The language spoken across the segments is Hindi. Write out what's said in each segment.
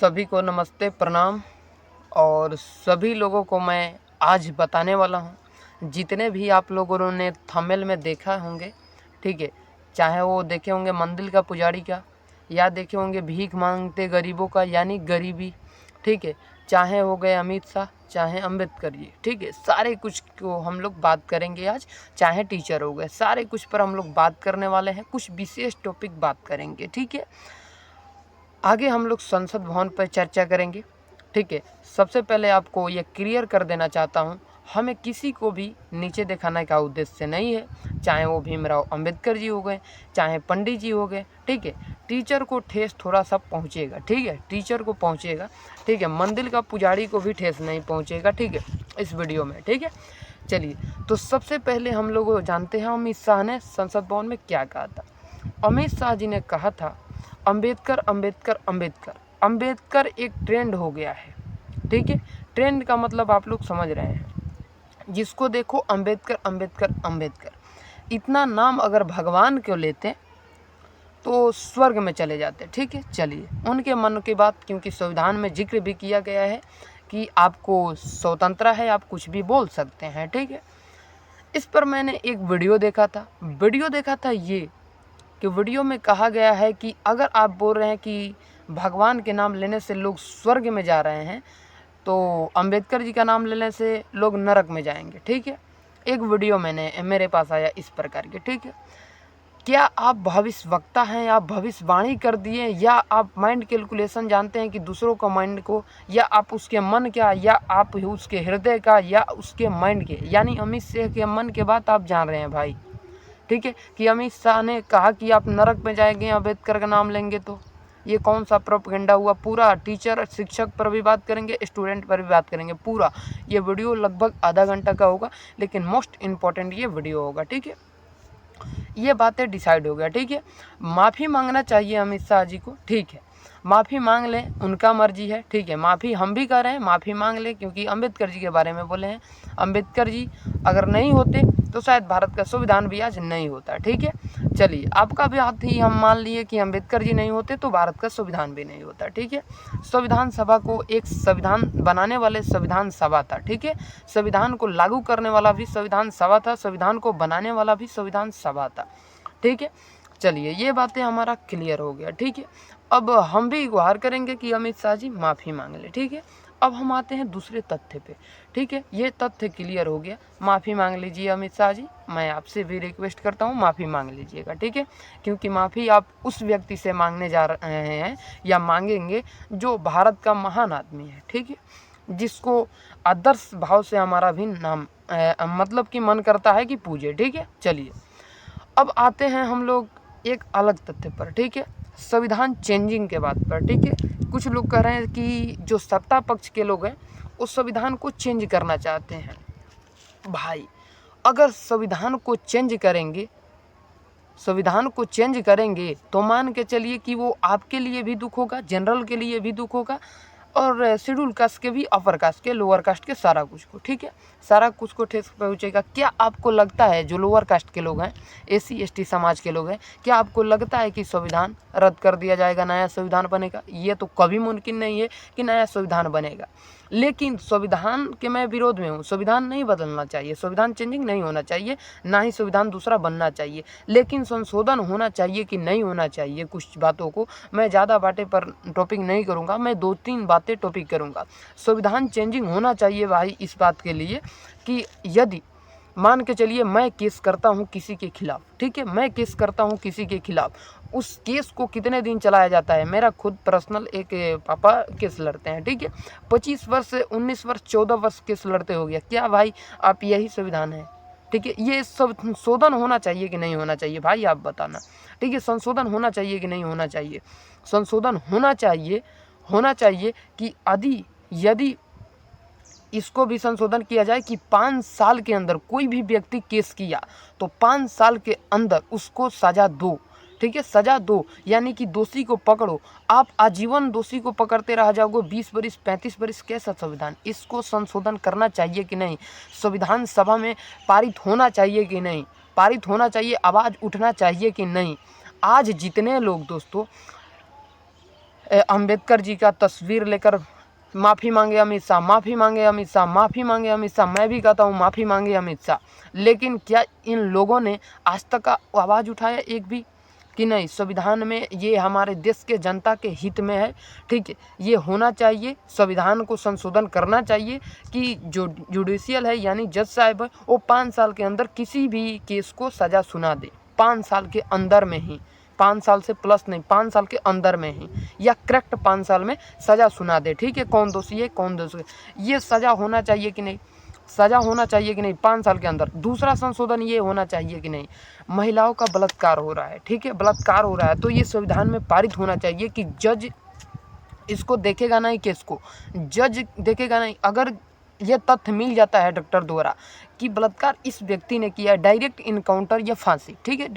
सभी को नमस्ते प्रणाम। और सभी लोगों को मैं आज बताने वाला हूँ, जितने भी आप लोगों ने थंबनेल में देखा होंगे, ठीक है, चाहे वो देखे होंगे मंदिर का पुजारी का, या देखे होंगे भीख मांगते गरीबों का यानी गरीबी, ठीक है, चाहे हो गए अमित शाह, चाहे अम्बेडकर जी, ठीक है, सारे कुछ को हम लोग बात करेंगे आज। चाहे टीचर हो गए, सारे कुछ पर हम लोग बात करने वाले हैं। कुछ विशेष टॉपिक बात करेंगे, ठीक है। आगे हम लोग संसद भवन पर चर्चा करेंगे, ठीक है। सबसे पहले आपको ये क्लियर कर देना चाहता हूँ, हमें किसी को भी नीचे दिखाने का उद्देश्य नहीं है, चाहे वो भीमराव अंबेडकर जी हो गए, चाहे पंडित जी हो गए, ठीक है। टीचर को ठेस थोड़ा सा पहुँचेगा, ठीक है, टीचर को पहुँचेगा, ठीक है। मंदिर का पुजारी को भी ठेस नहीं पहुँचेगा, ठीक है, इस वीडियो में, ठीक है। चलिए, तो सबसे पहले हम लोग जानते हैं अमित शाह ने संसद भवन में क्या कहा था। अमित शाह जी ने कहा था, अंबेडकर अंबेडकर अंबेडकर। अंबेडकर एक ट्रेंड हो गया है, ठीक है। ट्रेंड का मतलब आप लोग समझ रहे हैं, जिसको देखो अंबेडकर अंबेडकर अंबेडकर। इतना नाम अगर भगवान को लेते तो स्वर्ग में चले जाते, ठीक है। चलिए, उनके मन की बात, क्योंकि संविधान में जिक्र भी किया गया है कि आपको स्वतंत्रता है, आप कुछ भी बोल सकते हैं, ठीक है। इस पर मैंने एक वीडियो देखा था ये कि वीडियो में कहा गया है कि अगर आप बोल रहे हैं कि भगवान के नाम लेने से लोग स्वर्ग में जा रहे हैं, तो अंबेडकर जी का नाम लेने से लोग नरक में जाएंगे, ठीक है। एक वीडियो मेरे पास आया इस प्रकार के, ठीक है। क्या आप भविष्यवक्ता हैं, आप भविष्यवाणी कर दिए, या आप माइंड कैलकुलेशन जानते हैं कि दूसरों का माइंड को, या आप उसके मन का, या आप उसके हृदय का, या उसके माइंड के, यानी अमित शाह के मन के बात आप जान रहे हैं भाई, ठीक है। कि अमित शाह ने कहा कि आप नरक में जाएंगे अंबेडकर का नाम लेंगे, तो ये कौन सा प्रोपेगेंडा हुआ। पूरा टीचर शिक्षक पर भी बात करेंगे, स्टूडेंट पर भी बात करेंगे, पूरा ये वीडियो लगभग आधा घंटा का होगा, लेकिन मोस्ट इम्पॉर्टेंट ये वीडियो होगा, ठीक है। ये बातें डिसाइड हो गया, ठीक है। माफ़ी मांगना चाहिए अमित शाह जी को, ठीक है, माफ़ी मांग लें, उनका मर्जी है, ठीक है। माफ़ी हम भी कर रहे हैं, माफ़ी मांग लें, क्योंकि अंबेडकर जी के बारे में बोले हैं। अंबेडकर जी अगर नहीं होते तो शायद भारत का संविधान भी आज नहीं होता, ठीक है। चलिए, आपका भी हाथ ही हम मान लिए कि अंबेडकर जी नहीं होते तो भारत का संविधान भी नहीं होता, ठीक है। संविधान सभा को एक संविधान बनाने वाले संविधान सभा था, ठीक है। संविधान को लागू करने वाला भी संविधान सभा था, संविधान को बनाने वाला भी संविधान सभा था, ठीक है। चलिए, ये बातें हमारा क्लियर हो गया, ठीक है। अब हम भी गुहार करेंगे कि अमित शाह जी माफ़ी मांग ले, ठीक है। अब हम आते हैं दूसरे तथ्य पे, ठीक है। ये तथ्य क्लियर हो गया, माफ़ी मांग लीजिए अमित शाह जी, मैं आपसे भी रिक्वेस्ट करता हूँ माफ़ी मांग लीजिएगा, ठीक है। क्योंकि माफ़ी आप उस व्यक्ति से मांगने जा रहे हैं या मांगेंगे जो भारत का महान आदमी है, ठीक है, जिसको आदर्श भाव से हमारा भी नाम मतलब कि मन करता है कि पूजे, ठीक है। चलिए, अब आते हैं हम लोग एक अलग तथ्य पर, ठीक है, संविधान चेंजिंग के बात पर, ठीक है। कुछ लोग कह रहे हैं कि जो सत्ता पक्ष के लोग हैं उस संविधान को चेंज करना चाहते हैं। भाई, अगर संविधान को चेंज करेंगे तो मान के चलिए कि वो आपके लिए भी दुख होगा, जनरल के लिए भी दुख होगा, और शेड्यूल कास्ट के भी, अपर कास्ट के, लोअर कास्ट के, सारा कुछ को, ठीक है, सारा कुछ को ठेस पहुँचेगा। क्या आपको लगता है जो लोअर कास्ट के लोग हैं, एसी एसटी समाज के लोग हैं, क्या आपको लगता है कि संविधान रद्द कर दिया जाएगा, नया संविधान बनेगा? ये तो कभी मुमकिन नहीं है कि नया संविधान बनेगा। लेकिन संविधान के मैं विरोध में हूँ, संविधान नहीं बदलना चाहिए, संविधान चेंजिंग नहीं होना चाहिए, ना ही संविधान दूसरा बनना चाहिए। लेकिन संशोधन होना चाहिए कि नहीं होना चाहिए, कुछ बातों को मैं ज़्यादा बातें पर टॉपिक नहीं करूँगा, मैं 2-3 बातें टॉपिक करूँगा। संविधान चेंजिंग होना चाहिए भाई, इस बात के लिए कि यदि मान के चलिए मैं केस करता हूँ किसी के खिलाफ, ठीक है, मैं केस करता हूँ किसी के खिलाफ, उस केस को कितने दिन चलाया जाता है? मेरा खुद पर्सनल एक पापा केस लड़ते हैं, ठीक है, 25 वर्ष से 19 वर्ष 14 वर्ष केस लड़ते हो गया। क्या भाई आप यही संविधान है? ठीक है, ये संशोधन होना चाहिए कि नहीं होना चाहिए भाई, आप बताना, ठीक है। संशोधन होना चाहिए कि नहीं होना चाहिए? संशोधन होना चाहिए कि यदि इसको भी संशोधन किया जाए कि 5 साल के अंदर कोई भी व्यक्ति केस किया तो 5 साल के अंदर उसको सज़ा दो, ठीक है, सज़ा दो, यानी कि दोषी को पकड़ो। आप आजीवन दोषी को पकड़ते रह जाओगे, 20 बरिस 35 बरिस, कैसा संविधान? इसको संशोधन करना चाहिए कि नहीं? संविधान सभा में पारित होना चाहिए कि नहीं? पारित होना चाहिए, आवाज़ उठना चाहिए कि नहीं? आज जितने लोग दोस्तों अंबेडकर जी का तस्वीर लेकर माफ़ी मांगे अमित शाह, माफ़ी मांगे अमित शाह, माफ़ी मांगे अमित शाह। मैं भी कहता हूँ माफ़ी मांगे अमित शाह, लेकिन क्या इन लोगों ने आज तक आवाज़ उठाया एक भी कि नहीं संविधान में ये हमारे देश के जनता के हित में है, ठीक है, ये होना चाहिए, संविधान को संशोधन करना चाहिए कि जो जुडिशियल है यानी जज साहब है वो 5 साल के अंदर किसी भी केस को सज़ा सुना दे, 5 साल के अंदर में ही, 5 साल से प्लस नहीं, 5 साल के अंदर में ही, या करेक्ट 5 साल में सज़ा सुना दे, ठीक है, कौन दोषी है कौन दोषी है, ये सज़ा होना चाहिए कि नहीं, सज़ा होना चाहिए कि नहीं 5 साल के अंदर। दूसरा संशोधन ये होना चाहिए कि नहीं, महिलाओं का बलात्कार हो रहा है, ठीक है, बलात्कार हो रहा है तो ये संविधान में पारित होना चाहिए कि जज इसको देखेगा नहीं, केस को जज देखेगा नहीं, अगर यह तथ्य मिल जाता है डॉक्टर द्वारा कि बलात्कार इस व्यक्ति ने किया है, डायरेक्ट इनकाउंटर या फांसी, ठीक है,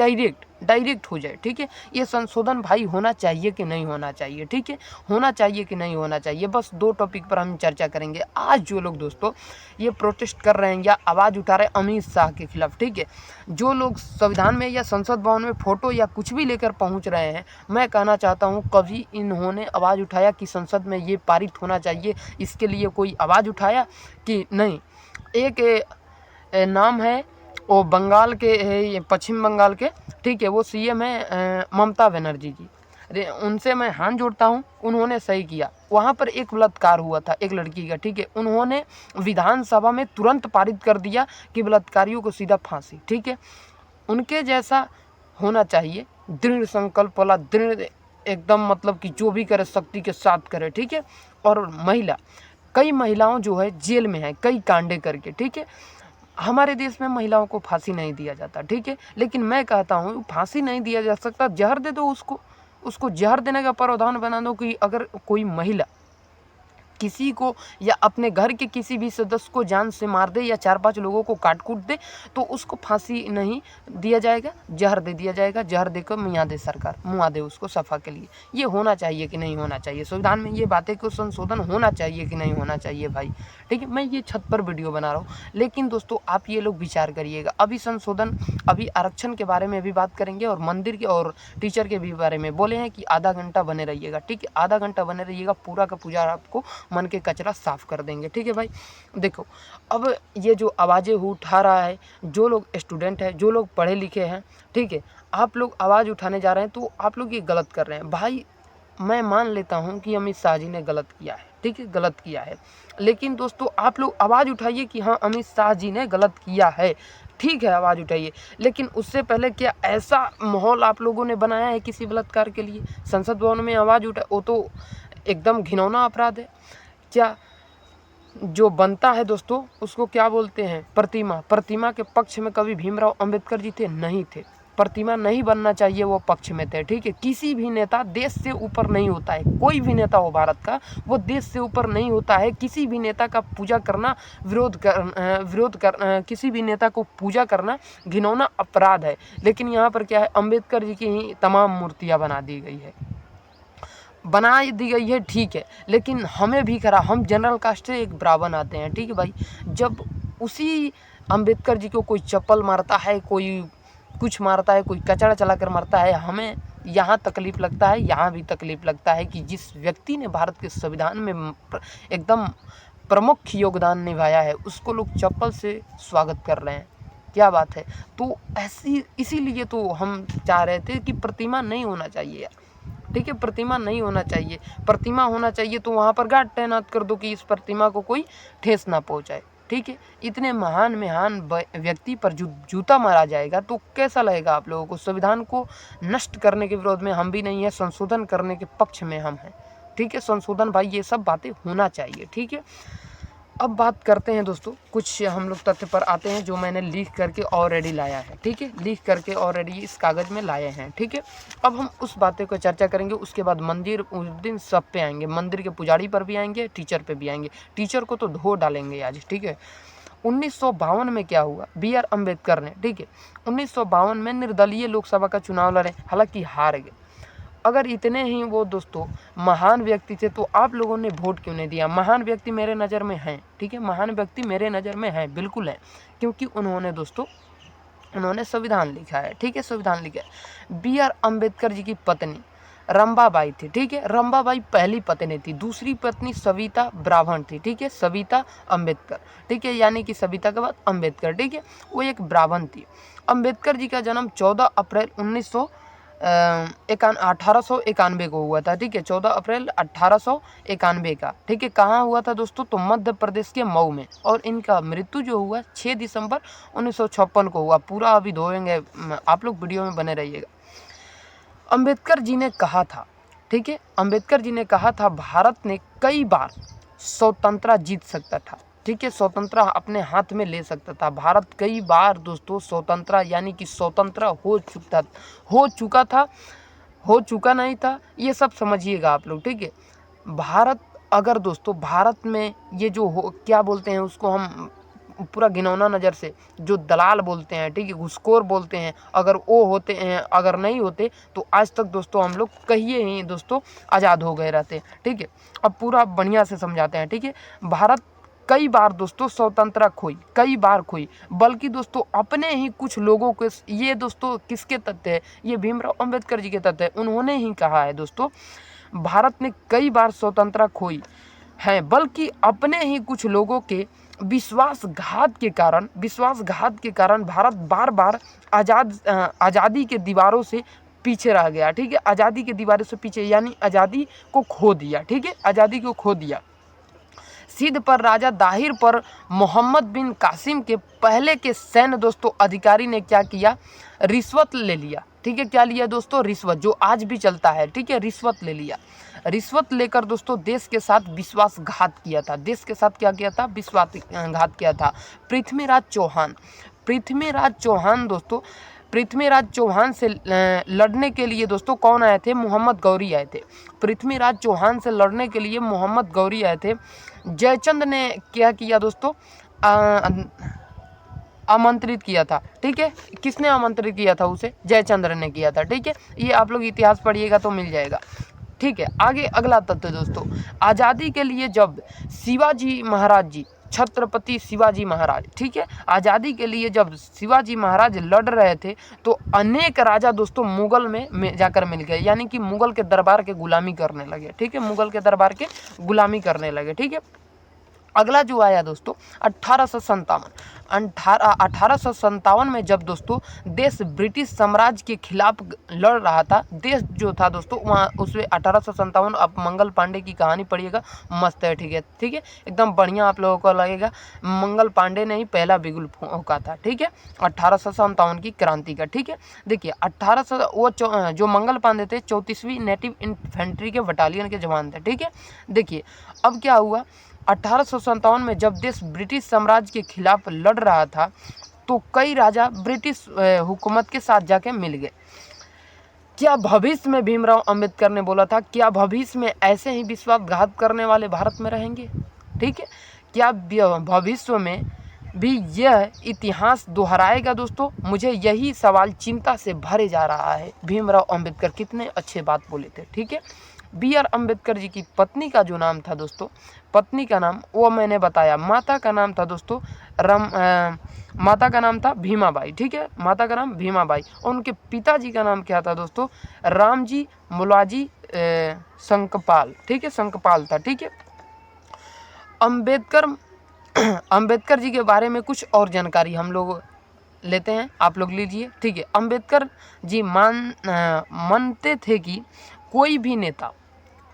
डायरेक्ट हो जाए, ठीक है, ये संशोधन भाई होना चाहिए कि नहीं होना चाहिए, ठीक है, होना चाहिए कि नहीं होना चाहिए। बस 2 टॉपिक पर हम चर्चा करेंगे। आज जो लोग दोस्तों ये प्रोटेस्ट कर रहे हैं या आवाज़ उठा रहे हैं अमित शाह के खिलाफ, ठीक है, जो लोग संविधान में या संसद भवन में फ़ोटो या कुछ भी लेकर पहुंच रहे हैं, मैं कहना चाहता हूं कभी इन्होंने आवाज़ उठाया कि संसद में ये पारित होना चाहिए, इसके लिए कोई आवाज़ उठाया कि नहीं। एक नाम है वो बंगाल के ये पश्चिम बंगाल के, ठीक है, वो सीएम है ममता बनर्जी जी, अरे उनसे मैं हाथ जोड़ता हूँ, उन्होंने सही किया। वहाँ पर एक बलात्कार हुआ था एक लड़की का, ठीक है, उन्होंने विधानसभा में तुरंत पारित कर दिया कि बलात्कारियों को सीधा फांसी, ठीक है, उनके जैसा होना चाहिए, दृढ़ संकल्प वाला, दृढ़ एकदम, मतलब कि जो भी करे शक्ति के साथ करे, ठीक है। और महिला, कई महिलाओं जो है जेल में है कई कांडे करके, ठीक है, हमारे देश में महिलाओं को फांसी नहीं दिया जाता, ठीक है, लेकिन मैं कहता हूँ फांसी नहीं दिया जा सकता, जहर दे दो उसको जहर देने का प्रावधान बना दो कि अगर कोई महिला किसी को या अपने घर के किसी भी सदस्य को जान से मार दे या 4-5 लोगों को काट कूट दे तो उसको फांसी नहीं दिया जाएगा, जहर दे दिया जाएगा, जहर देकर मुआ दे सरकार, मुआ दे उसको सफ़ा के लिए। ये होना चाहिए कि नहीं होना चाहिए, संविधान में ये बातें को संशोधन होना चाहिए कि नहीं होना चाहिए भाई, ठीक है। मैं ये छत पर वीडियो बना रहा हूँ, लेकिन दोस्तों आप ये लोग विचार करिएगा। अभी संशोधन, अभी आरक्षण के बारे में भी बात करेंगे और मंदिर के और टीचर के भी बारे में बोले हैं कि आधा घंटा बने रहिएगा, ठीक है, आधा घंटा बने रहिएगा, पूरा का पूरा आपको मन के कचरा साफ कर देंगे, ठीक है भाई। देखो अब ये जो आवाज़ें उठा रहा है, जो लोग स्टूडेंट हैं, जो लोग पढ़े लिखे हैं, ठीक है, आप लोग आवाज़ उठाने जा रहे हैं तो आप लोग ये गलत कर रहे हैं भाई। मैं मान लेता हूँ कि अमित शाह जी ने गलत किया है, ठीक है, गलत किया है, लेकिन दोस्तों आप लोग आवाज़ उठाइए कि हाँ अमित शाह जी ने गलत किया है, ठीक है, आवाज़ उठाइए, लेकिन उससे पहले क्या ऐसा माहौल आप लोगों ने बनाया है किसी बलात्कार के लिए? संसद भवन में आवाज़ उठा, वो तो एकदम घिनौना अपराध है। क्या जो बनता है दोस्तों उसको क्या बोलते हैं, प्रतिमा के पक्ष में कभी भीमराव अंबेडकर जी थे? नहीं थे, प्रतिमा नहीं बनना चाहिए, वो पक्ष में थे, ठीक है। किसी भी नेता देश से ऊपर नहीं होता है, कोई भी नेता हो भारत का, वो देश से ऊपर नहीं होता है। किसी भी नेता का पूजा करना, किसी भी नेता को पूजा करना घिनौना अपराध है। लेकिन यहाँ पर क्या है, अंबेडकर जी की ही तमाम मूर्तियाँ बना दी गई है, ठीक है, लेकिन हमें भी करा, हम जनरल कास्ट से एक ब्राह्मण आते हैं, ठीक है भाई। जब उसी अंबेडकर जी को कोई चप्पल मारता है, कोई कुछ मारता है, कोई कचरा चलाकर मारता है, हमें यहाँ तकलीफ़ लगता है, यहाँ भी तकलीफ़ लगता है कि जिस व्यक्ति ने भारत के संविधान में एकदम प्रमुख योगदान निभाया है उसको लोग चप्पल से स्वागत कर रहे हैं, क्या बात है। तो ऐसी इसीलिए तो हम चाह रहे थे कि प्रतिमा नहीं होना चाहिए यार, ठीक है, प्रतिमा नहीं होना चाहिए। प्रतिमा होना चाहिए तो वहाँ पर गार्ड तैनात कर दो कि इस प्रतिमा को कोई ठेस ना पहुँचाए, ठीक है। इतने महान व्यक्ति पर जूता मारा जाएगा तो कैसा लगेगा आप लोगों को? संविधान को नष्ट करने के विरोध में हम भी नहीं है, संशोधन करने के पक्ष में हम हैं, ठीक है। संशोधन भाई ये सब बातें होना चाहिए, ठीक है। अब बात करते हैं दोस्तों, कुछ हम लोग तथ्य पर आते हैं जो मैंने लिख करके ऑलरेडी लाया है, ठीक है, लिख करके ऑलरेडी इस कागज़ में लाए हैं, ठीक है। अब हम उस बातें को चर्चा करेंगे, उसके बाद मंदिर उस दिन सब पे आएंगे, मंदिर के पुजारी पर भी आएंगे, टीचर पे भी आएंगे, टीचर को तो धो डालेंगे आज, ठीक है। 1952 में क्या हुआ, BR अम्बेडकर ने, ठीक है, 1952 में निर्दलीय लोकसभा का चुनाव लड़े, हालांकि हार गए। अगर इतने ही वो दोस्तों महान व्यक्ति थे तो आप लोगों ने वोट क्यों नहीं दिया? महान व्यक्ति मेरे नज़र में हैं, ठीक है, महान व्यक्ति मेरे नज़र में हैं, बिल्कुल है, क्योंकि उन्होंने दोस्तों उन्होंने संविधान लिखा है, ठीक है, संविधान लिखा है। BR अम्बेडकर जी की पत्नी रंभाबाई थी, ठीक है। रंभाबाई पहली पत्नी थी। दूसरी पत्नी सविता ब्राह्मण थी, ठीक है, सविता अम्बेडकर, ठीक है, यानी कि सविता के बाद अम्बेडकर, ठीक है, वो एक ब्राह्मण थी। अम्बेडकर जी का जन्म 14 अप्रैल 1891 को हुआ था, ठीक है, 14 अप्रैल 1891 का, ठीक है। कहाँ हुआ था दोस्तों? तो मध्य प्रदेश के मऊ में। और इनका मृत्यु जो हुआ 6 दिसंबर 1956 को हुआ। पूरा अभी धोएंगे, आप लोग वीडियो में बने रहिएगा। अम्बेडकर जी ने कहा था, ठीक है, अम्बेडकर जी ने कहा था भारत ने कई बार स्वतंत्रता जीत सकता था, ठीक है, स्वतंत्रता अपने हाथ में ले सकता था। भारत कई बार दोस्तों स्वतंत्रता यानी कि स्वतंत्र हो चुका था, हो चुका नहीं था, ये सब समझिएगा आप लोग, ठीक है। भारत अगर दोस्तों भारत में ये जो हो क्या बोलते हैं उसको हम पूरा घिनौना नज़र से जो दलाल बोलते हैं, ठीक है, घुसखोर बोलते हैं, अगर वो होते हैं, अगर नहीं होते तो आज तक दोस्तों हम लोग कहिए ही दोस्तों आज़ाद हो गए रहते, ठीक है। अब पूरा बढ़िया से समझाते हैं, ठीक है। भारत कई बार दोस्तों स्वतंत्रता खोई, कई बार खोई, बल्कि दोस्तों अपने ही कुछ लोगों के, ये दोस्तों किसके तथ्य है? ये भीमराव अंबेडकर जी के तथ्य है। उन्होंने ही कहा है दोस्तों, भारत ने कई बार स्वतंत्रता खोई है, बल्कि अपने ही कुछ लोगों के विश्वासघात के कारण भारत बार बार आज़ादी के दीवारों से पीछे रह गया, ठीक है। आज़ादी के दीवारों से पीछे यानी आज़ादी को खो दिया, ठीक है, आज़ादी को खो दिया। सिंध पर राजा दाहिर पर मोहम्मद बिन कासिम के पहले के सैन्य दोस्तों अधिकारी ने क्या किया? रिश्वत ले लिया, ठीक है। क्या लिया दोस्तों? रिश्वत, जो आज भी चलता है, ठीक है, रिश्वत ले लिया। रिश्वत लेकर दोस्तों देश के साथ विश्वासघात किया था। देश के साथ क्या किया था? विश्वासघात किया था। पृथ्वीराज चौहान दोस्तों, पृथ्वीराज चौहान से लड़ने के लिए दोस्तों कौन आए थे? मोहम्मद गौरी आए थे। पृथ्वीराज चौहान से लड़ने के लिए मोहम्मद गौरी आए थे। जयचंद ने क्या किया दोस्तों? आमंत्रित किया था, ठीक है। किसने आमंत्रित किया था उसे? जयचंद्र ने किया था, ठीक है। ये आप लोग इतिहास पढ़िएगा तो मिल जाएगा, ठीक है। आगे अगला तथ्य दोस्तों, आज़ादी के लिए जब शिवाजी महाराज जी, छत्रपति शिवाजी महाराज, ठीक है, आज़ादी के लिए जब शिवाजी महाराज लड़ रहे थे तो अनेक राजा दोस्तों मुगल में जाकर मिल गए, यानी कि मुगल के दरबार के गुलामी करने लगे, ठीक है, मुगल के दरबार के गुलामी करने लगे, ठीक है। अगला जो आया दोस्तों 1857 में जब दोस्तों देश ब्रिटिश साम्राज्य के खिलाफ लड़ रहा था। देश जो था दोस्तों वहाँ उसमें 1857, आप मंगल पांडे की कहानी पढ़िएगा, मस्त है, ठीक है, ठीक है, एकदम बढ़िया आप लोगों को लगेगा। मंगल पांडे ने ही पहला बिगुल फूंका था, ठीक है, 1857 की क्रांति का, ठीक है। देखिए 1800 वो जो मंगल पांडे थे 34वीं नेटिव इन्फेंट्री के बटालियन के जवान थे, ठीक है। देखिए अब क्या हुआ, 1857 में जब देश ब्रिटिश साम्राज्य के खिलाफ लड़ रहा था तो कई राजा ब्रिटिश हुकूमत के साथ जाके मिल गए। क्या भविष्य में भीमराव अंबेडकर ने बोला था, क्या भविष्य में ऐसे ही विश्वासघात करने वाले भारत में रहेंगे? ठीक है, क्या भविष्य में भी यह इतिहास दोहराएगा दोस्तों? मुझे यही सवाल चिंता से भरे जा रहा है। भीमराव अंबेडकर कितने अच्छे बात बोले थे, ठीक है। बी आर अम्बेडकर जी की पत्नी का जो नाम था दोस्तों, पत्नी का नाम वो मैंने बताया, माता का नाम था दोस्तों माता का नाम था भीमाबाई, ठीक है, माता का नाम भीमाबाई। और उनके पिताजी का नाम क्या था दोस्तों? रामजी मुलाजी संकपाल, ठीक है, संकपाल था, ठीक है। अम्बेडकर जी के बारे में कुछ और जानकारी हम लोग लेते हैं, आप लोग लीजिए, ठीक है। अम्बेडकर जी मानते थे कि कोई भी नेता,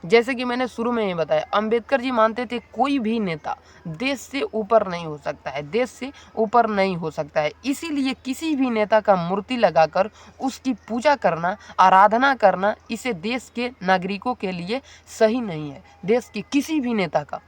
जैसे कि मैंने शुरू में ही बताया, अम्बेडकर जी मानते थे कोई भी नेता देश से ऊपर नहीं हो सकता है, देश से ऊपर नहीं हो सकता है। इसीलिए किसी भी नेता का मूर्ति लगाकर उसकी पूजा करना, आराधना करना, इसे देश के नागरिकों के लिए सही नहीं है। देश के किसी भी नेता का,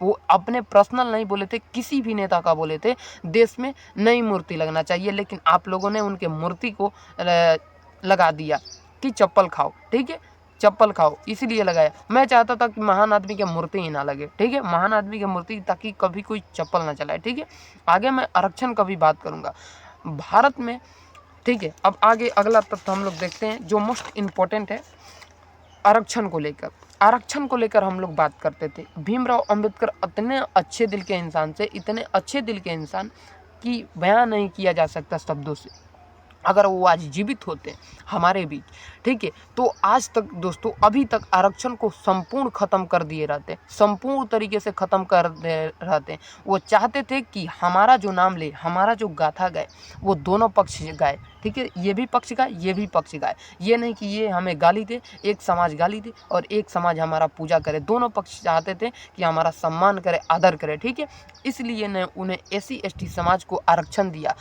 वो अपने पर्सनल नहीं बोले थे, किसी भी नेता का बोले थे, देश में नई मूर्ति लगना चाहिए। लेकिन आप लोगों ने उनके मूर्ति को लगा दिया कि चप्पल खाओ, ठीक है, चप्पल खाओ, इसीलिए लगाया। मैं चाहता था कि महान आदमी की मूर्ति ही ना लगे, ठीक है, महान आदमी की मूर्ति, ताकि कभी कोई चप्पल ना चलाए, ठीक है। आगे मैं आरक्षण का भी बात करूँगा भारत में, ठीक है। अब आगे अगला तथ्य हम लोग देखते हैं जो मोस्ट इम्पोर्टेंट है, आरक्षण को लेकर। आरक्षण को लेकर हम लोग बात करते थे। भीमराव अंबेडकर इतने अच्छे दिल के इंसान से, इतने अच्छे दिल के इंसान की बयान नहीं किया जा सकता शब्दों से। अगर वो आज जीवित होते हमारे बीच, ठीक है, तो आज तक दोस्तों अभी तक आरक्षण को संपूर्ण ख़त्म कर दिए रहते, संपूर्ण तरीके से ख़त्म कर दे रहते। वो चाहते थे कि हमारा जो नाम ले, हमारा जो गाथा गाए, वो दोनों पक्ष गाए, ठीक है, ये भी पक्ष गाए, ये भी पक्ष गाए। ये नहीं कि ये हमें गाली दे, एक समाज गाली दे और एक समाज हमारा पूजा करे। दोनों पक्ष चाहते थे कि हमारा सम्मान करे, आदर करे, ठीक है। इसलिए ने उन्हें SC ST समाज को आरक्षण दिया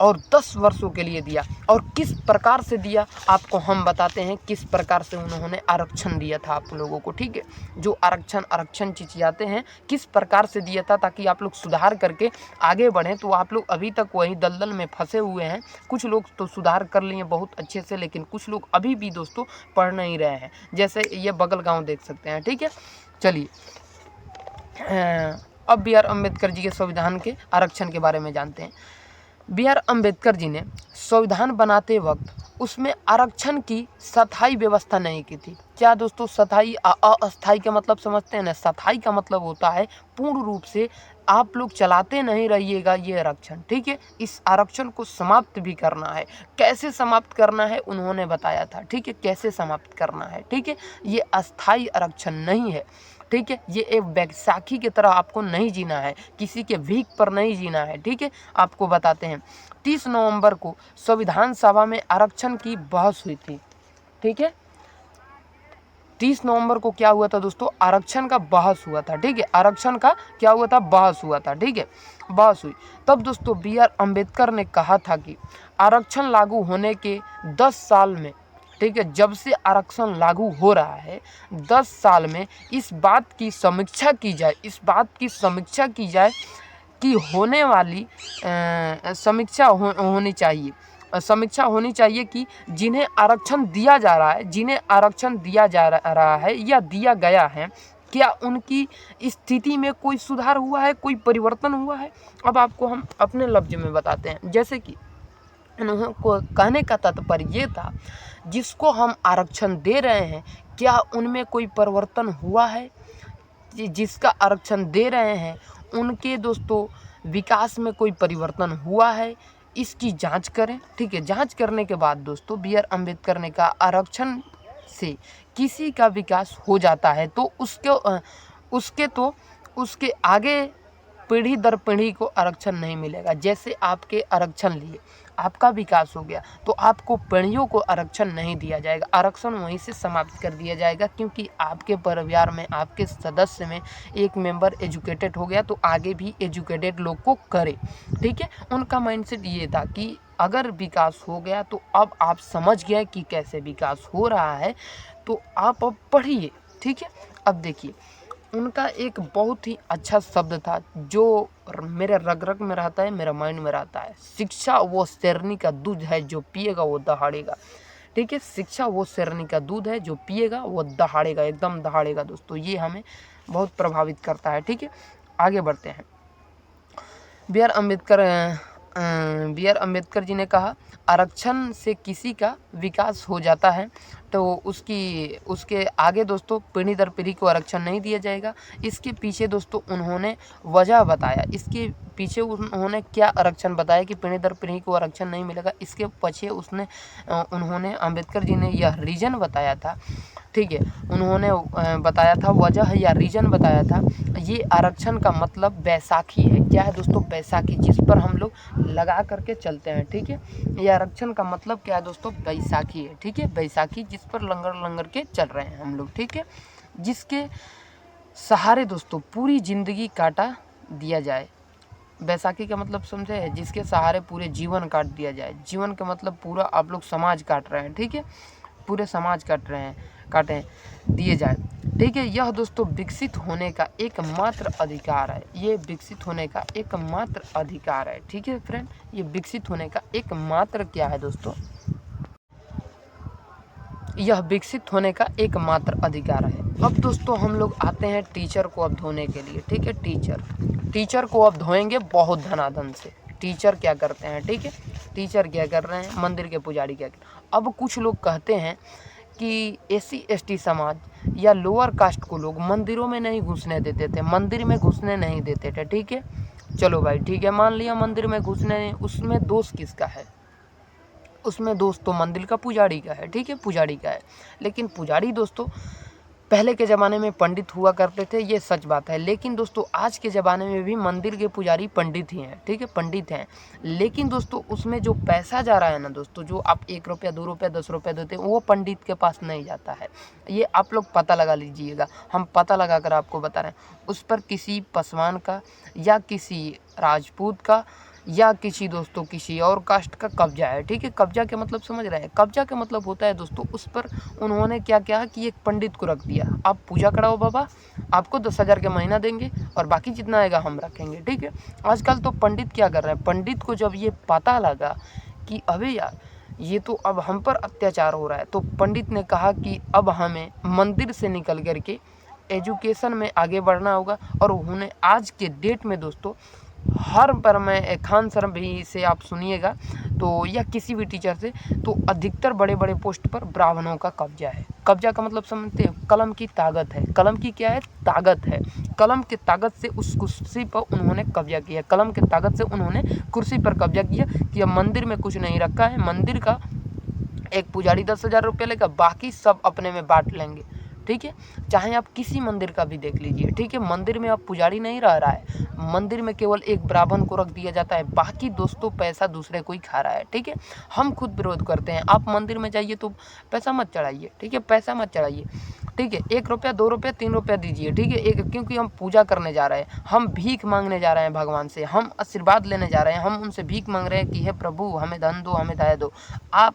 और 10 वर्षों के लिए दिया। और किस प्रकार से दिया आपको हम बताते हैं, किस प्रकार से उन्होंने आरक्षण दिया था आप लोगों को, ठीक है। जो आरक्षण चिचियाते हैं, किस प्रकार से दिया था ताकि आप लोग सुधार करके आगे बढ़ें। तो आप लोग अभी तक वही दलदल में फंसे हुए हैं। कुछ लोग तो सुधार कर लिए बहुत अच्छे से, लेकिन कुछ लोग अभी भी दोस्तों पढ़ नहीं रहे हैं। जैसे ये बगल गाँव देख सकते हैं, ठीक है। चलिए अब BR अम्बेडकर जी के संविधान के आरक्षण के बारे में जानते हैं। BR अम्बेडकर जी ने संविधान बनाते वक्त उसमें आरक्षण की स्थायी व्यवस्था नहीं की थी। क्या दोस्तों स्थायी, अस्थायी का मतलब समझते हैं ना? स्थायी का मतलब होता है पूर्ण रूप से आप लोग चलाते नहीं रहिएगा ये आरक्षण, ठीक है। इस आरक्षण को समाप्त भी करना है। कैसे समाप्त करना है उन्होंने बताया था, ठीक है, कैसे समाप्त करना है, ठीक है। ये अस्थायी आरक्षण नहीं है, ठीक है। ये एक बैसाखी की तरह आपको नहीं जीना है, किसी के भीख पर नहीं जीना है, ठीक है। आपको बताते हैं 30 नवंबर को संविधान सभा में आरक्षण की बहस हुई थी, ठीक है। 30 नवंबर को क्या हुआ था दोस्तों? आरक्षण का बहस हुआ था, ठीक है। आरक्षण का क्या हुआ था? बहस हुआ था, ठीक है। बहस हुई तब दोस्तों BR अम्बेडकर ने कहा था कि आरक्षण लागू होने के 10 साल में, ठीक है, जब से आरक्षण लागू हो रहा है 10 साल में इस बात की समीक्षा की जाए, इस बात की समीक्षा की जाए कि होने वाली समीक्षा होनी चाहिए, समीक्षा होनी चाहिए कि जिन्हें आरक्षण दिया जा रहा है, जिन्हें आरक्षण दिया जा रहा है या दिया गया है, क्या उनकी स्थिति में कोई सुधार हुआ है, कोई परिवर्तन हुआ है। अब आपको हम अपने लफ्ज में बताते हैं। जैसे कि उन्होंने को कहने का तात्पर्य ये था, जिसको हम आरक्षण दे रहे हैं क्या उनमें कोई परिवर्तन हुआ है, जिसका आरक्षण दे रहे हैं उनके दोस्तों विकास में कोई परिवर्तन हुआ है, इसकी जांच करें, ठीक है। जांच करने के बाद दोस्तों BR अम्बेडकर ने कहा आरक्षण से किसी का विकास हो जाता है तो उसके आगे पीढ़ी दर पीढ़ी को आरक्षण नहीं मिलेगा। जैसे आपके आरक्षण लिए आपका विकास हो गया तो आपको पीढ़ियों को आरक्षण नहीं दिया जाएगा, आरक्षण वहीं से समाप्त कर दिया जाएगा, क्योंकि आपके परिवार में, आपके सदस्य में एक मेंबर एजुकेटेड हो गया तो आगे भी एजुकेटेड लोग को करे, ठीक है। उनका माइंडसेट ये था कि अगर विकास हो गया तो अब आप समझ गए कि कैसे विकास हो रहा है तो आप अब पढ़िए, ठीक है। अब देखिए उनका एक बहुत ही अच्छा शब्द था जो मेरे रग रग में रहता है, मेरा माइंड में रहता है। शिक्षा वो शेरनी का दूध है जो पिएगा वो दहाड़ेगा, ठीक है। शिक्षा वो शेरनी का दूध है जो पिएगा वो दहाड़ेगा, एकदम दहाड़ेगा दोस्तों। ये हमें बहुत प्रभावित करता है, ठीक है। आगे बढ़ते हैं। BR अम्बेडकर जी ने कहा आरक्षण से किसी का विकास हो जाता है तो उसके आगे दोस्तों पीढ़ी दर पीढ़ी को आरक्षण नहीं दिया जाएगा। इसके पीछे दोस्तों उन्होंने वजह बताया, इसके पीछे उन्होंने क्या आरक्षण बताया कि पीढ़ी दर पीढ़ी को आरक्षण नहीं मिलेगा। इसके पीछे उन्होंने अम्बेडकर जी ने यह रीज़न बताया था, ठीक है। उन्होंने बताया था, वजह या रीज़न बताया था। ये आरक्षण का मतलब बैसाखी है। क्या है दोस्तों? बैसाखी, जिस पर हम लोग लगा करके चलते हैं, ठीक है। ये आरक्षण का मतलब क्या है दोस्तों? बैसाखी है, ठीक है। बैसाखी जिस पर लंगर के चल रहे हैं हम लोग, ठीक है। जिसके सहारे दोस्तों पूरी ज़िंदगी काटा दिया जाए। बैसाखी का मतलब समझे है? जिसके सहारे पूरे जीवन काट दिया जाए। जीवन का मतलब पूरा आप लोग समाज काट रहे हैं, ठीक है। पूरे समाज काटे दिए जाए, ठीक है। यह दोस्तों विकसित होने का एकमात्र अधिकार है। ये विकसित होने का एकमात्र अधिकार है, ठीक है फ्रेंड। ये विकसित होने का एकमात्र क्या है दोस्तों? यह विकसित होने का एकमात्र अधिकार है। अब दोस्तों हम लोग आते हैं टीचर को अब धोने के लिए, ठीक है। टीचर को अब धोएंगे बहुत धनाधन से। टीचर क्या करते हैं, ठीक है। टीचर क्या कर रहे हैं? मंदिर के पुजारी क्या कर रहे हैं? अब कुछ लोग कहते हैं कि SC ST समाज या लोअर कास्ट को लोग मंदिरों में नहीं घुसने देते थे, मंदिर में घुसने नहीं देते थे, ठीक है। चलो भाई ठीक है, मान लिया मंदिर में घुसने, उसमें दोष किसका है? उसमें दोस्तों मंदिर का पुजारी का है, ठीक है, पुजारी का है। लेकिन पुजारी दोस्तों पहले के ज़माने में पंडित हुआ करते थे, ये सच बात है। लेकिन दोस्तों आज के ज़माने में भी मंदिर के पुजारी पंडित ही हैं, ठीक है, पंडित हैं। लेकिन दोस्तों उसमें जो पैसा जा रहा है ना दोस्तों, जो आप 1 रुपया 2 रुपया 10 रुपया देते हैं, वो पंडित के पास नहीं जाता है। ये आप लोग पता लगा लीजिएगा, हम पता लगा कर आपको बता रहे हैं। उस पर किसी पासवान का या किसी राजपूत का या किसी दोस्तों किसी और कास्ट का कब्जा है, ठीक है। कब्जा के मतलब समझ रहे हैं? कब्जा का मतलब होता है दोस्तों, उस पर उन्होंने क्या किया कि एक पंडित को रख दिया, आप पूजा कराओ बाबा, आपको 10,000 के महीना देंगे और बाकी जितना आएगा हम रखेंगे, ठीक है। आजकल तो पंडित क्या कर रहे हैं, पंडित को जब ये पता लगा कि अबे यार ये तो अब हम पर अत्याचार हो रहा है, तो पंडित ने कहा कि अब हमें मंदिर से निकल कर के एजुकेशन में आगे बढ़ना होगा। और उन्होंने आज के डेट में दोस्तों हर पर मैं खान सर भी से आप सुनिएगा तो या किसी भी टीचर से, तो अधिकतर बड़े बड़े पोस्ट पर ब्राह्मणों का कब्जा है। कब्जा का मतलब समझते हैं? कलम की ताकत है। कलम की क्या है? ताकत है। कलम की ताकत से उस कुर्सी पर उन्होंने कब्जा किया, कलम की ताकत से उन्होंने कुर्सी पर कब्जा किया कि अब मंदिर में कुछ नहीं रखा है, मंदिर का एक पुजारी 10,000 रुपये लेगा, बाकी सब अपने में बांट लेंगे, ठीक है। चाहे आप किसी मंदिर का भी देख लीजिए, ठीक है, मंदिर में अब पुजारी नहीं रह रहा है, मंदिर में केवल एक ब्राह्मण को रख दिया जाता है, बाकी दोस्तों पैसा दूसरे कोई खा रहा है, ठीक है। हम खुद विरोध करते हैं, आप मंदिर में जाइए तो पैसा मत चढ़ाइए, ठीक है, पैसा मत चढ़ाइए, ठीक है। 1 रुपया 2 रुपया 3 रुपया दीजिए, ठीक है, एक, क्योंकि हम पूजा करने जा रहे हैं, हम भीख मांगने जा रहे हैं भगवान से, हम आशीर्वाद लेने जा रहे हैं, हम उनसे भीख मांग रहे हैं कि हे प्रभु हमें धन दो, हमें दया दो। आप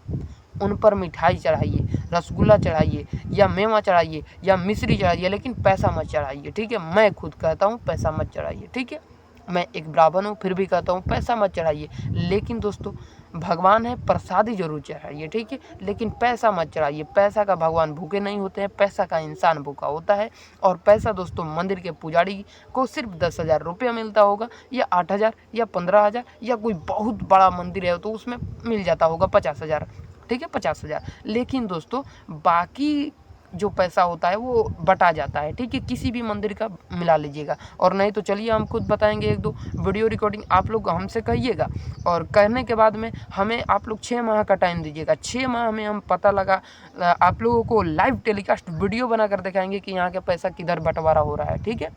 उन पर मिठाई चढ़ाइए, रसगुल्ला चढ़ाइए या मेवा चढ़ाइए या मिश्री चढ़ाइए, लेकिन पैसा मत चढ़ाइए, ठीक है। मैं खुद कहता हूँ पैसा मत चढ़ाइए, ठीक है। मैं एक ब्राह्मण हूँ फिर भी कहता हूँ पैसा मत चढ़ाइए। लेकिन दोस्तों भगवान है, प्रसादी जरूर चढ़ाइए, ठीक है, लेकिन पैसा मत चढ़ाइए। पैसा का भगवान भूखे नहीं होते हैं, पैसा का इंसान भूखा होता है। और पैसा दोस्तों मंदिर के पुजारी को सिर्फ 10,000 रुपया मिलता होगा, या 8,000 या 15,000, या कोई बहुत बड़ा मंदिर है तो उसमें मिल जाता होगा 50,000, ठीक है, 50,000। लेकिन दोस्तों बाकी जो पैसा होता है वो बटा जाता है, ठीक है, किसी भी मंदिर का मिला लीजिएगा। और नहीं तो चलिए हम खुद बताएंगे 1-2 वीडियो रिकॉर्डिंग, आप लोग हमसे कहिएगा, और कहने के बाद में हमें आप लोग 6 माह का टाइम दीजिएगा। 6 माह में हम पता लगा आप लोगों को लाइव टेलीकास्ट वीडियो बनाकर दिखाएंगे कि यहाँ का पैसा किधर बंटवारा हो रहा है, ठीक है।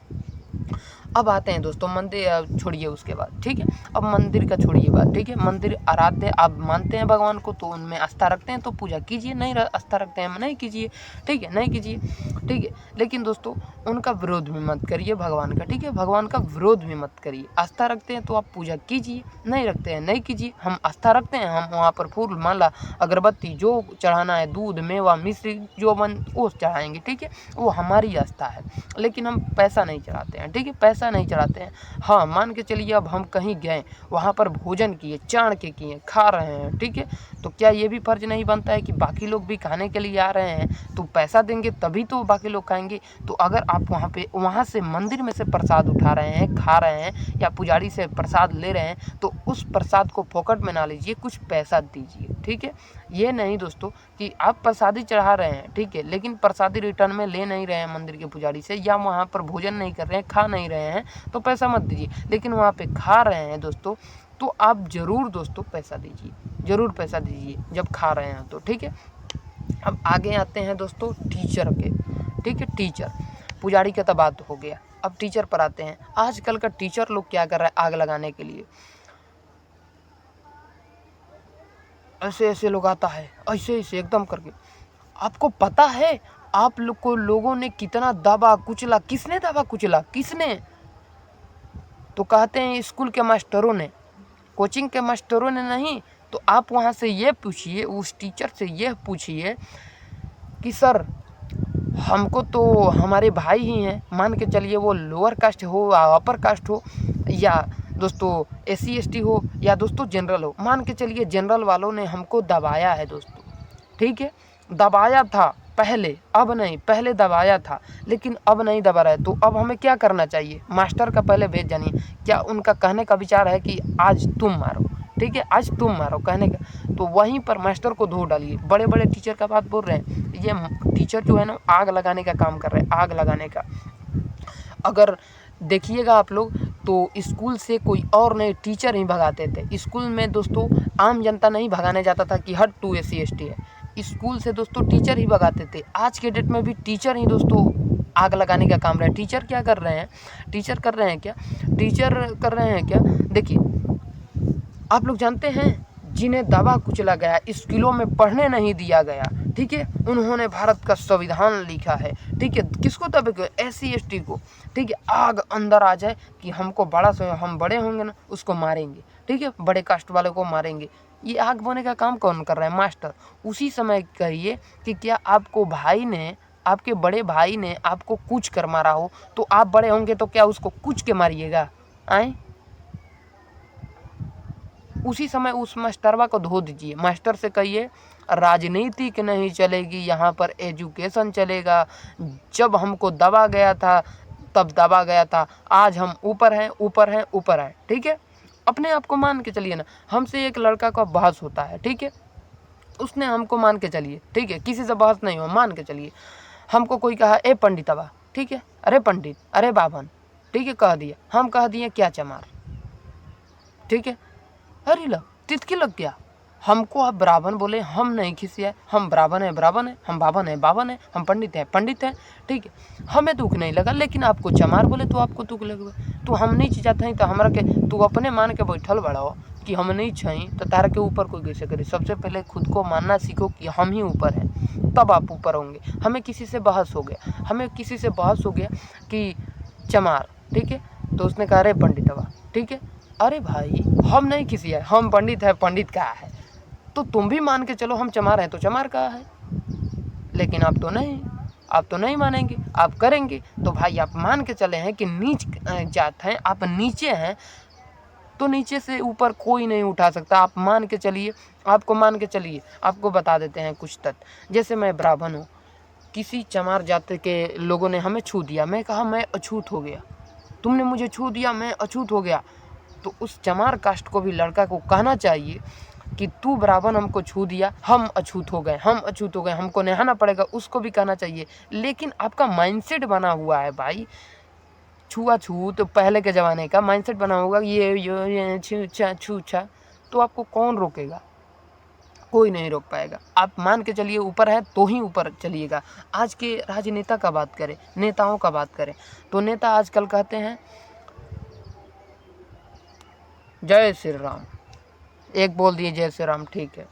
अब आते हैं दोस्तों मंदिर छोड़िए उसके बाद, ठीक है, अब मंदिर का छोड़िए बात, ठीक है। मंदिर आराध्य आप मानते हैं भगवान को तो उनमें आस्था रखते हैं तो पूजा कीजिए, नहीं आस्था रखते हैं नहीं कीजिए, ठीक है, नहीं कीजिए, ठीक है। लेकिन दोस्तों उनका विरोध भी मत करिए भगवान का, ठीक है, भगवान का विरोध भी मत करिए। आस्था रखते हैं तो आप पूजा कीजिए, नहीं रखते हैं नहीं कीजिए। हम आस्था रखते हैं, हम वहाँ पर फूल माला अगरबत्ती जो चढ़ाना है, दूध मेवा मिश्री जो बन वो चढ़ाएंगे, ठीक है, वो हमारी आस्था है। लेकिन हम पैसा नहीं चढ़ाते हैं, ठीक है, पैसा नहीं चढ़ाते हैं। हाँ मान के चलिए अब हम कहीं गए, वहाँ पर भोजन किए, चाण के किए, खा रहे हैं, ठीक है, तो क्या ये भी फर्ज नहीं बनता है कि बाकी लोग भी खाने के लिए आ रहे हैं तो पैसा देंगे तभी तो बाकी लोग खाएंगे। तो अगर आप वहाँ से मंदिर में से प्रसाद उठा रहे हैं, खा रहे हैं, या पुजारी से प्रसाद ले रहे हैं, तो उस प्रसाद को फोकट में ना लीजिए, कुछ पैसा दीजिए, ठीक है। ये नहीं दोस्तों कि आप प्रसादी चढ़ा रहे हैं, ठीक है, लेकिन प्रसादी रिटर्न में ले नहीं रहे हैं मंदिर के पुजारी से, या वहाँ पर भोजन नहीं कर रहे हैं, खा नहीं रहे हैं, तो पैसा मत दीजिए। लेकिन वहाँ पे खा रहे हैं दोस्तों तो आप ज़रूर दोस्तों पैसा दीजिए, ज़रूर पैसा दीजिए जब खा रहे हैं तो, ठीक है। अब आगे आते हैं दोस्तों टीचर के, ठीक है, टीचर पुजारी का तो बात हो गया, अब टीचर पर आते हैं। आजकल का टीचर लोग क्या कर रहा है आग लगाने के लिए, ऐसे ऐसे लोग आता है, ऐसे ऐसे एकदम करके। आपको पता है आप लोग को लोगों ने कितना दबा कुचला, किसने दबा कुचला, किसने? तो कहते हैं स्कूल के मास्टरों ने, कोचिंग के मास्टरों ने नहीं। तो आप वहाँ से ये पूछिए, उस टीचर से ये पूछिए कि सर हमको तो हमारे भाई ही हैं, मान के चलिए वो लोअर कास्ट हो या अपर कास्ट हो, या दोस्तों SC ST हो, या दोस्तों जनरल हो, मान के चलिए जनरल वालों ने हमको दबाया है दोस्तों, ठीक है, दबाया था पहले, अब नहीं, पहले दबाया था लेकिन अब नहीं दबा रहा है। तो अब हमें क्या करना चाहिए? मास्टर का पहले भेद जानिए, क्या उनका कहने का विचार है कि आज तुम मारो, ठीक है, आज तुम मारो कहने का, तो वहीं पर मास्टर को धो डालिए। बड़े बड़े टीचर का बात बोल रहे हैं, ये टीचर जो है ना आग लगाने का काम कर रहे हैं, आग लगाने का। अगर देखिएगा आप लोग तो स्कूल से कोई और नहीं, टीचर ही भगाते थे। स्कूल में दोस्तों आम जनता नहीं भगाने जाता था कि हट तू SC ST है, स्कूल से दोस्तों टीचर ही भगाते थे। आज के डेट में भी टीचर ही दोस्तों आग लगाने का काम रहा है। टीचर क्या कर रहे हैं, टीचर कर रहे हैं क्या, देखिए आप लोग जानते हैं जिन्हें दबा कुचला गया, स्कूलों में पढ़ने नहीं दिया गया, ठीक है, उन्होंने भारत का संविधान लिखा है, ठीक है, किसको दबे को, SC ST को, ठीक है, आग अंदर आ जाए कि हमको हम बड़े होंगे ना उसको मारेंगे, ठीक है, बड़े कास्ट वाले को मारेंगे। ये आग बोने का काम कौन कर रहा है, मास्टर। उसी समय कहिए कि क्या आपके बड़े भाई ने आपको कुछ कर मारा हो तो आप बड़े होंगे तो क्या उसको कुछ के मारिएगा, आए? उसी समय उस मास्टरवा को धो दीजिए। मास्टर से कहिए राजनीतिक नहीं चलेगी, यहाँ पर एजुकेशन चलेगा। जब हमको दबा गया था तब दबा गया था, आज हम ऊपर हैं, ठीक है। अपने आप को मान के चलिए ना। हमसे एक लड़का का बहस होता है, ठीक है, उसने हमको मान के चलिए, ठीक है, किसी से बहस नहीं हो, मान के चलिए, हमको कोई कहा ए पंडितवा, ठीक है, अरे पंडित, अरे बाभन, ठीक है, कह दिया, हम कह दिए क्या चमार, ठीक है, अरे लग तितकी लग गया। हमको आप ब्राह्मण बोले, हम नहीं खिसियाए, हम ब्राह्मण है, हम बावन है, हम पंडित हैं, ठीक है, हमें दुख नहीं लगा। लेकिन आपको चमार बोले तो आपको दुख लगे, तो हम नहीं चाहते हैं तो हमारा के तू अपने मान के बैठल बढ़ाओ कि हम नहीं छई तो तारा के ऊपर कोई कैसे करे। सबसे पहले खुद को मानना सीखो कि हम ही ऊपर हैं, तब आप ऊपर होंगे। हमें किसी से बहस हो गया कि चमार, ठीक है, तो उसने कहा अरे पंडितवा, ठीक है, अरे भाई हम नहीं किसी है, हम पंडित है, पंडित कहा है, तो तुम भी मान के चलो हम चमार हैं तो चमार कहा है। लेकिन आप तो नहीं मानेंगे, आप करेंगे। तो भाई आप मान के चले हैं कि नीच जात हैं, आप नीचे हैं, तो नीचे से ऊपर कोई नहीं उठा सकता। आप मान के चलिए, आपको बता देते हैं कुछ तथ्य। जैसे मैं ब्राह्मण हूँ, किसी चमार जाति के लोगों ने हमें छू दिया, मैं कहा मैं अछूत हो गया, तुमने मुझे छू दिया, मैं अछूत हो गया, तो उस चमार कास्ट को भी लड़का को कहना चाहिए कि तू ब्राह्मण हमको छू दिया, हम अछूत हो गए, हमको नहाना पड़ेगा, उसको भी कहना चाहिए। लेकिन आपका माइंडसेट बना हुआ है भाई, छुआछूत पहले के ज़माने का माइंडसेट बना होगा, ये छूछा, तो आपको कौन रोकेगा, कोई नहीं रोक पाएगा। आप मान के चलिए ऊपर है तो ही ऊपर चलिएगा। आज के राजनेता का बात करें, नेताओं का बात करें, तो नेता आजकल कहते हैं जय श्री राम, एक बोल दिए जय श्री राम, ठीक है,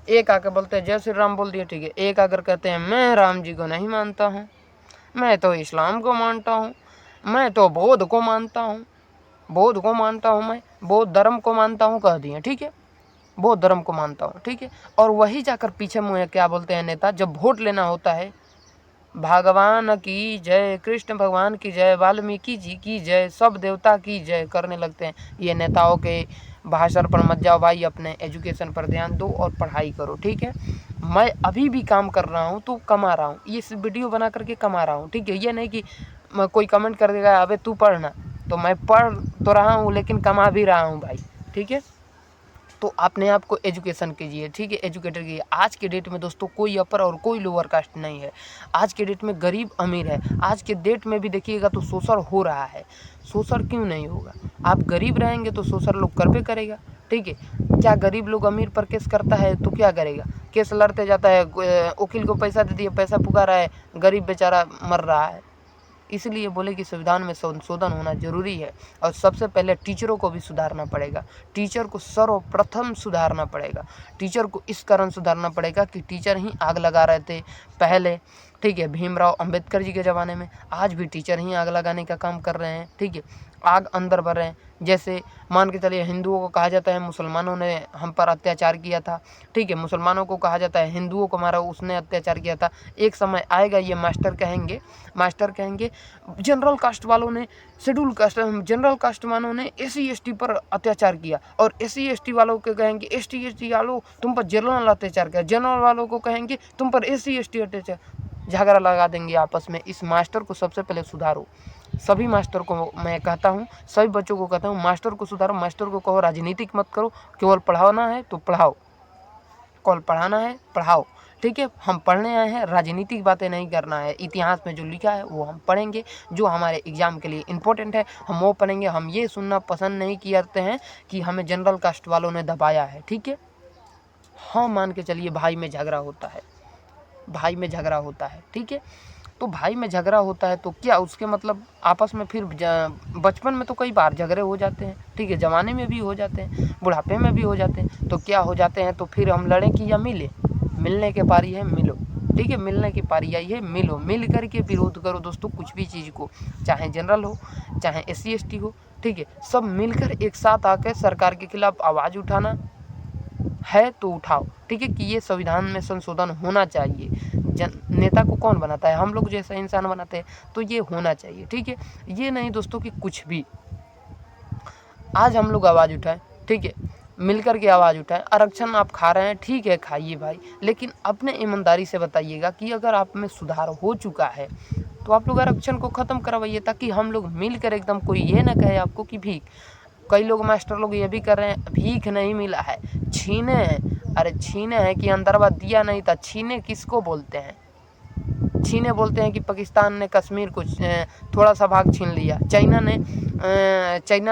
एक आकर बोलते हैं जय श्री राम बोल दिए, ठीक है, एक आकर कहते हैं मैं राम जी को नहीं मानता हूँ, मैं तो इस्लाम को मानता हूँ, मैं तो बौद्ध को मानता हूँ, मैं बौद्ध धर्म को मानता हूँ, कह दिए, ठीक है, बौद्ध धर्म को मानता हूँ, ठीक है। और वही जाकर पीछे मुँह क्या बोलते हैं नेता, जब वोट लेना होता है, भगवान की जय, कृष्ण भगवान की जय, वाल्मीकि जी की जय, सब देवता की जय करने लगते हैं। ये नेताओं के भाषण पर मत जाओ भाई, अपने एजुकेशन पर ध्यान दो और पढ़ाई करो, ठीक है। मैं अभी भी काम कर रहा हूँ तो कमा रहा हूँ, ये वीडियो बना करके कमा रहा हूँ, ठीक है। ये नहीं कि कोई कमेंट कर देगा अबे तू पढ़ना, तो मैं पढ़ तो रहा हूँ लेकिन कमा भी रहा हूँ भाई, ठीक है। तो अपने आप को एजुकेशन कीजिए, ठीक है, एजुकेटेड कीजिए। आज के डेट में दोस्तों कोई अपर और कोई लोअर कास्ट नहीं है। आज के डेट में गरीब अमीर है। आज के डेट में भी देखिएगा तो शोषण हो रहा है। शोषण क्यों नहीं होगा? आप गरीब रहेंगे तो शोषण लोग करबे करेगा, ठीक है। क्या गरीब लोग अमीर पर केस करता है तो क्या करेगा? केस लड़ते जाता है, वकील को पैसा दे दिया, पैसा पुगा रहा है, गरीब बेचारा मर रहा है। इसलिए बोले कि संविधान में संशोधन होना जरूरी है और सबसे पहले टीचरों को भी सुधारना पड़ेगा। टीचर को सर्वप्रथम सुधारना पड़ेगा। टीचर को इस कारण सुधारना पड़ेगा कि टीचर ही आग लगा रहे थे पहले, ठीक है, भीमराव अंबेडकर जी के ज़माने में। आज भी टीचर ही आग लगाने का काम कर रहे हैं, ठीक है, आग अंदर बढ़ रहे हैं। जैसे मान के चलिए हिंदुओं को कहा जाता है मुसलमानों ने हम पर अत्याचार किया था, ठीक है, मुसलमानों को कहा जाता है हिंदुओं को मारा, उसने अत्याचार किया था। एक समय आएगा ये मास्टर कहेंगे जनरल कास्ट वालों ने, शेड्यूल कास्ट, जनरल कास्ट वालों ने SC ST पर अत्याचार किया, और SC ST वालों को कहेंगे ST ST वालों तुम पर जनरल अत्याचार किया, जनरल वालों को कहेंगे तुम पर SC ST अत्याचार। झगड़ा लगा देंगे आपस में। इस मास्टर को सबसे पहले सुधारो। सभी मास्टर को मैं कहता हूँ, सभी बच्चों को कहता हूँ, मास्टर को सुधारो। मास्टर को कहो राजनीतिक मत करो, केवल पढ़ाना है तो पढ़ाओ, केवल पढ़ाना है पढ़ाओ, ठीक है। हम पढ़ने आए हैं, राजनीतिक बातें नहीं करना है। इतिहास में जो लिखा है वो हम पढ़ेंगे, जो हमारे एग्ज़ाम के लिए इम्पोर्टेंट है हम वो पढ़ेंगे। हम ये सुनना पसंद नहीं करते हैं कि हमें जनरल कास्ट वालों ने दबाया है, ठीक है। हाँ, मान के चलिए भाई में झगड़ा होता है, भाई में झगड़ा होता है, ठीक है। तो भाई में झगड़ा होता है तो क्या उसके मतलब आपस में फिर बचपन में तो कई बार झगड़े हो जाते हैं, ठीक है, जवानी में भी हो जाते हैं, बुढ़ापे में भी हो जाते हैं। तो क्या हो जाते हैं, तो फिर हम लड़ें कि या मिले, मिलने की पारी है मिलो, ठीक है, मिलने की पारी आई है मिलो, मिल करके विरोध करो दोस्तों कुछ भी चीज़ को, चाहे जनरल हो चाहे SC ST हो, ठीक है। सब मिलकर एक साथ आकर सरकार के खिलाफ आवाज़ उठाना है तो उठाओ, ठीक है, कि ये संविधान में संशोधन होना चाहिए। नेता को कौन बनाता है, हम लोग जैसा इंसान बनाते हैं, तो ये होना चाहिए, ठीक है। ये नहीं दोस्तों कि कुछ भी आज हम लोग आवाज़ उठाएं, ठीक है, मिलकर के आवाज़ उठाएं। आरक्षण आप खा रहे हैं, ठीक है खाइए भाई, लेकिन अपने ईमानदारी से बताइएगा कि अगर आप में सुधार हो चुका है तो आप लोग आरक्षण को ख़त्म करवाइए, ताकि हम लोग मिलकर एकदम, कोई ये ना कहे आपको कि भीख। कई लोग मास्टर लोग ये भी कर रहे हैं, भीख नहीं मिला है, छीने हैं। अरे छीने हैं कि अंदरवा दिया नहीं था, छीने किसको बोलते हैं? छीने बोलते हैं कि पाकिस्तान ने कश्मीर को थोड़ा सा भाग छीन लिया, चाइना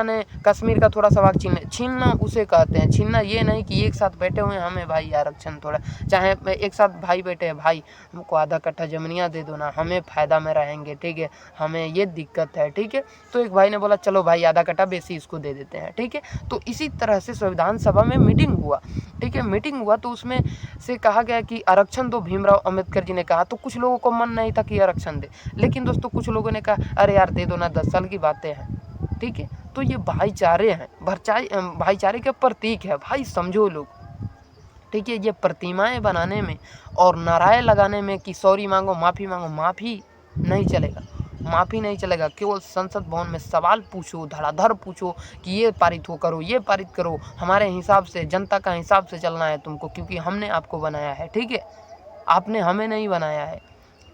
ने कश्मीर का थोड़ा सा भाग छीनना उसे कहते हैं छीनना। ये नहीं कि एक साथ बैठे हुए हैं हमें भाई आरक्षण थोड़ा, चाहे एक साथ भाई बैठे हैं, भाई हमको आधा कट्ठा ज़मीनियाँ दे दो ना, हमें फ़ायदा में रहेंगे, ठीक है, हमें ये दिक्कत है, ठीक है। तो एक भाई ने बोला चलो भाई आधा कट्ठा बेसी इसको दे देते हैं, ठीक है। तो इसी तरह से संविधान सभा में मीटिंग हुआ, ठीक है, मीटिंग हुआ तो उसमें से कहा गया कि आरक्षण दो। भीमराव अम्बेडकर जी ने कहा, तो कुछ लोगों को मन नहीं था कि आरक्षण दे, लेकिन दोस्तों कुछ लोगों ने कहा अरे यार दे दो ना, 10 साल की बातें हैं, ठीक है। तो ये भाईचारे हैं, भाईचारे के प्रतीक है भाई, समझो लोग, ठीक है। ये प्रतिमाएं बनाने में और नाराएं लगाने में कि सॉरी मांगो, माफ़ी मांगो, माफ़ी नहीं चलेगा, माफ़ी नहीं चलेगा। केवल संसद भवन में सवाल पूछो, धड़ाधड़ पूछो कि ये पारित हो करो, ये पारित करो, हमारे हिसाब से, जनता का हिसाब से चलना है तुमको, क्योंकि हमने आपको बनाया है, ठीक है, आपने हमें नहीं बनाया है।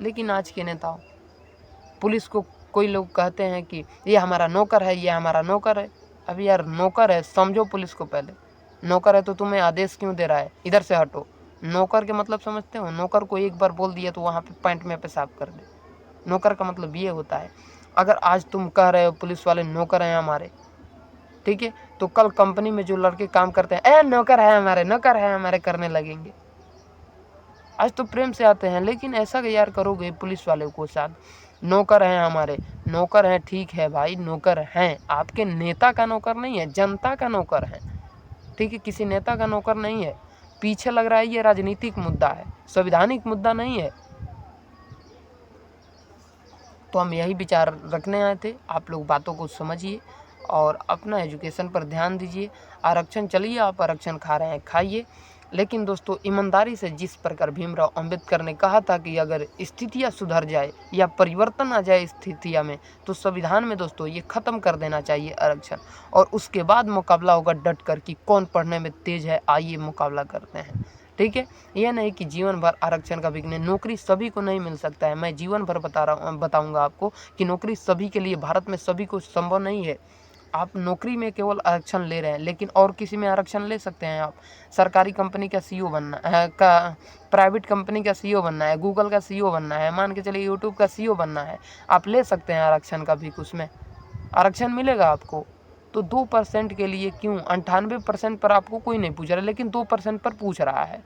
लेकिन आज के नेताओं, पुलिस को कोई लोग कहते हैं कि ये हमारा नौकर है, ये हमारा नौकर है। अभी यार नौकर है समझो पुलिस को, पहले नौकर है तो तुम्हें आदेश क्यों दे रहा है, इधर से हटो। नौकर के मतलब समझते हो? नौकर को एक बार बोल दिया तो वहाँ पे पैंट में पेशाब कर दे। नौकर का मतलब ये होता है। अगर आज तुम कह रहे हो पुलिस वाले नौकर हैं हमारे, ठीक है, तो कल कंपनी में जो लड़के काम करते हैं नौकर है हमारे, नौकर है हमारे करने लगेंगे। आज तो प्रेम से आते हैं, लेकिन ऐसा यार करोगे पुलिस वाले को साथ, नौकर हैं हमारे, नौकर हैं, ठीक है भाई नौकर हैं, आपके नेता का नौकर नहीं है, जनता का नौकर है, ठीक है, किसी नेता का नौकर नहीं है। पीछे लग रहा है ये राजनीतिक मुद्दा है, संवैधानिक मुद्दा नहीं है। तो हम यही विचार रखने आए थे, आप लोग बातों को समझिए और अपना एजुकेशन पर ध्यान दीजिए। आरक्षण चलिए, आप आरक्षण खा रहे हैं खाइए, लेकिन दोस्तों ईमानदारी से, जिस प्रकार भीमराव अंबेडकर ने कहा था कि अगर स्थितियां सुधर जाए या परिवर्तन आ जाए स्थितियां में, तो संविधान में दोस्तों ये ख़त्म कर देना चाहिए आरक्षण, और उसके बाद मुकाबला होगा डट कर कि कौन पढ़ने में तेज़ है, आइए मुकाबला करते हैं, ठीक है। यह नहीं कि जीवन भर आरक्षण का बिकने, नौकरी सभी को नहीं मिल सकता है। मैं जीवन भर बताऊंगा आपको कि नौकरी सभी के लिए, भारत में सभी को संभव नहीं है। आप नौकरी में केवल आरक्षण ले रहे हैं, लेकिन और किसी में आरक्षण ले सकते हैं आप। सरकारी कंपनी का CEO बनना है, प्राइवेट कंपनी का CEO बनना है, गूगल का CEO बनना है, मान के चलिए यूट्यूब का CEO बनना है, आप ले सकते हैं आरक्षण का भी, उसमें आरक्षण मिलेगा आपको। तो 2% के लिए क्यों, 98% पर आपको कोई नहीं पूछ रहा, लेकिन 2% पर पूछ रहा है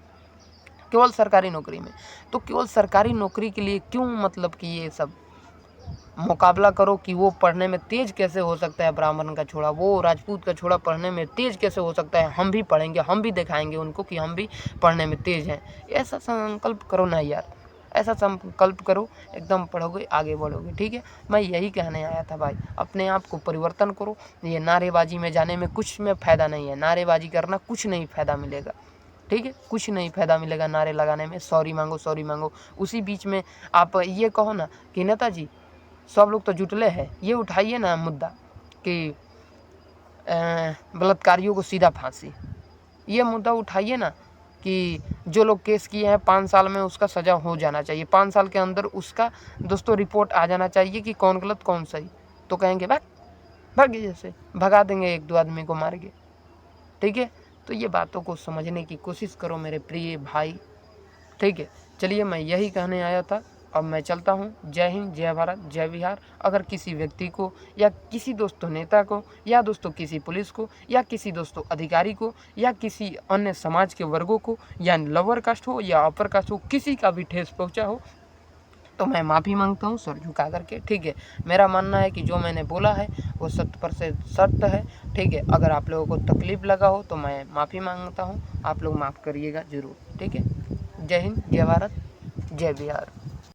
केवल सरकारी नौकरी में। तो केवल सरकारी नौकरी के लिए क्यों, मतलब कि ये सब मुकाबला करो कि वो पढ़ने में तेज कैसे हो सकता है, ब्राह्मण का छोड़ा, वो राजपूत का छोड़ा पढ़ने में तेज कैसे हो सकता है, हम भी पढ़ेंगे, हम भी दिखाएंगे उनको कि हम भी पढ़ने में तेज हैं। ऐसा संकल्प करो ना यार, ऐसा संकल्प करो, एकदम पढ़ोगे आगे बढ़ोगे, ठीक है। मैं यही कहने आया था भाई, अपने आप को परिवर्तन करो। ये नारेबाजी में जाने में कुछ में फ़ायदा नहीं है, नारेबाजी करना कुछ नहीं फ़ायदा मिलेगा, ठीक है, कुछ नहीं फ़ायदा मिलेगा नारे लगाने में, सॉरी मांगो सॉरी मांगो। उसी बीच में आप ये कहो ना कि नेताजी सब लोग तो जुटले हैं, ये उठाइए ना मुद्दा कि बलात्कारियों को सीधा फांसी, ये मुद्दा उठाइए ना कि जो लोग केस किए हैं 5 साल में उसका सज़ा हो जाना चाहिए, 5 साल के अंदर उसका दोस्तों रिपोर्ट आ जाना चाहिए कि कौन गलत कौन सही। तो कहेंगे भाग जैसे भगा देंगे 1-2 आदमी को मार के, ठीक है। तो ये बातों को समझने की कोशिश करो मेरे प्रिय भाई। ठीक है, चलिए मैं यही कहने आया था। अब मैं चलता हूँ। जय हिंद, जय भारत, जय बिहार। अगर किसी व्यक्ति को या किसी दोस्तों नेता को या दोस्तों किसी पुलिस को या किसी दोस्तों अधिकारी को या किसी अन्य समाज के वर्गों को या लोअर कास्ट हो या अपर कास्ट हो, किसी का भी ठेस पहुँचा हो तो मैं माफ़ी मांगता हूँ सर झुका करके। ठीक है, मेरा मानना है कि जो मैंने बोला है वो 100% सत्य है। ठीक है, अगर आप लोगों को तकलीफ़ लगा हो तो मैं माफ़ी मांगता हूँ, आप लोग माफ़ करिएगा ज़रूर। ठीक है, जय हिंद, जय भारत, जय बिहार।